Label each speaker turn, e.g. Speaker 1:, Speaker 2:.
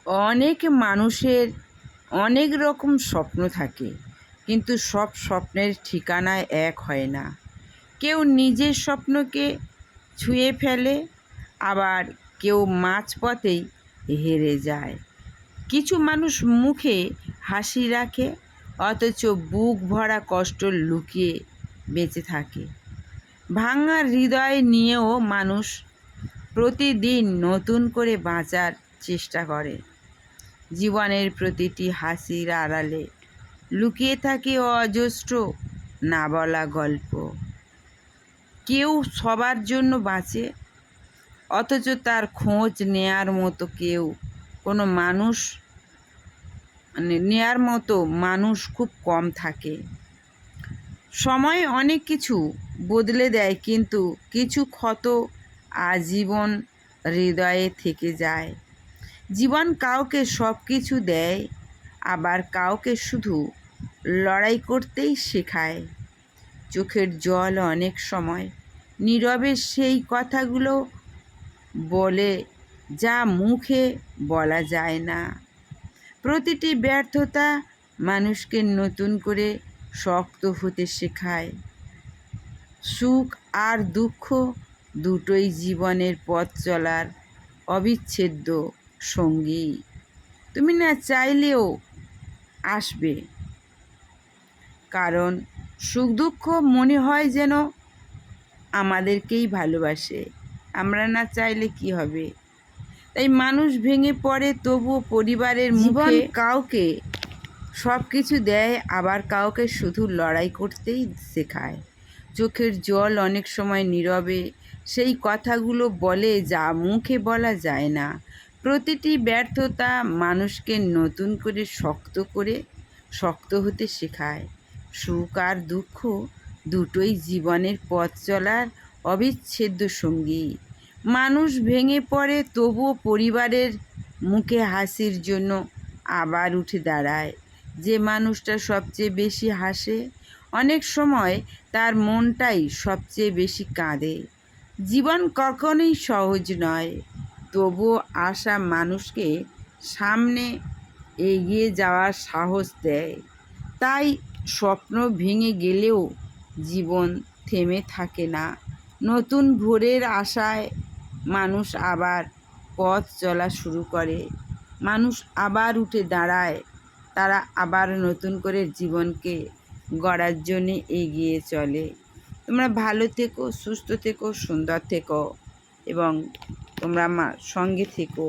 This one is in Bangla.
Speaker 1: অনেক মানুষের অনেক রকম স্বপ্ন থাকে, কিন্তু সব স্বপ্নের ঠিকানা এক হয় না। কেউ নিজের স্বপ্নকে ছুঁয়ে ফেলে, আবার কেউ মাঝপথেই হেরে যায়। কিছু মানুষ মুখে হাসি রাখে, অথচ বুক ভরা কষ্ট লুকিয়ে বেঁচে থাকে। ভাঙা হৃদয় নিয়েও মানুষ প্রতিদিন নতুন করে বাঁচার চেষ্টা করে। জীবনের প্রতিটি হাসির আড়ালে লুকিয়ে থাকে অজস্র না বলা গল্প। কেউ সবার জন্য বাঁচে, অথচ তার খোঁজ নেয়ার মতো মানুষ খুব কম থাকে। সময় অনেক কিছু বদলে দেয়, কিন্তু কিছু ক্ষত আজীবন হৃদয়ে থেকে যায়। জীবন কাউকে সব কিছু দেয়, আবার কাউকে শুধু লড়াই করতেই শেখায়। চোখের জল অনেক সময় নীরবে সেই কথাগুলো বলে যা মুখে বলা যায় না। প্রতিটি ব্যর্থতা মানুষকে নতুন করে শক্ত হতে শেখায়। সুখ আর দুঃখ দুটোই জীবনের পথ চলার অবিচ্ছেদ্য সঙ্গী। তুমি না চাইলেও আসবে, কারণ সুখ দুঃখ মনে হয় যেন আমাদেরকেই ভালোবাসে। আমরা না চাইলে কি হবে? তাই মানুষ ভেঙে পড়ে, তবুও পরিবারের মুখে কাউকে সব কিছু দেয়, আবার কাউকে শুধু লড়াই করতেই শেখায়। চোখের জল অনেক সময় নীরবে সেই কথাগুলো বলে যা মুখে বলা যায় না। প্রতিটি ব্যর্থতা মানুষকে নতুন করে শক্ত হতে শেখায়। সুখ আর দুঃখ দুটোই জীবনের পথ চলার অবিচ্ছেদ্য সঙ্গী। মানুষ ভেঙে পড়ে, তবুও পরিবারের মুখে হাসির জন্য আবার উঠে দাঁড়ায়। যে মানুষটা সবচেয়ে বেশি হাসে, অনেক সময় তার মনটাই সবচেয়ে বেশি কাঁদে। জীবন কখনোই সহজ নয়, তবুও আশা মানুষকে সামনে এগিয়ে যাওয়ার সাহস দেয়। তাই স্বপ্ন ভেঙে গেলেও জীবন থেমে থাকে না। নতুন ভোরের আশায় মানুষ আবার পথ চলা শুরু করে। মানুষ আবার উঠে দাঁড়ায়, তারা আবার নতুন করে জীবনকে গড়ার জন্যে এগিয়ে চলে। তোমরা ভালো থেকো, সুস্থ থেকো, সুন্দর থেকো, এবং তোমরা সঙ্গে থেকো।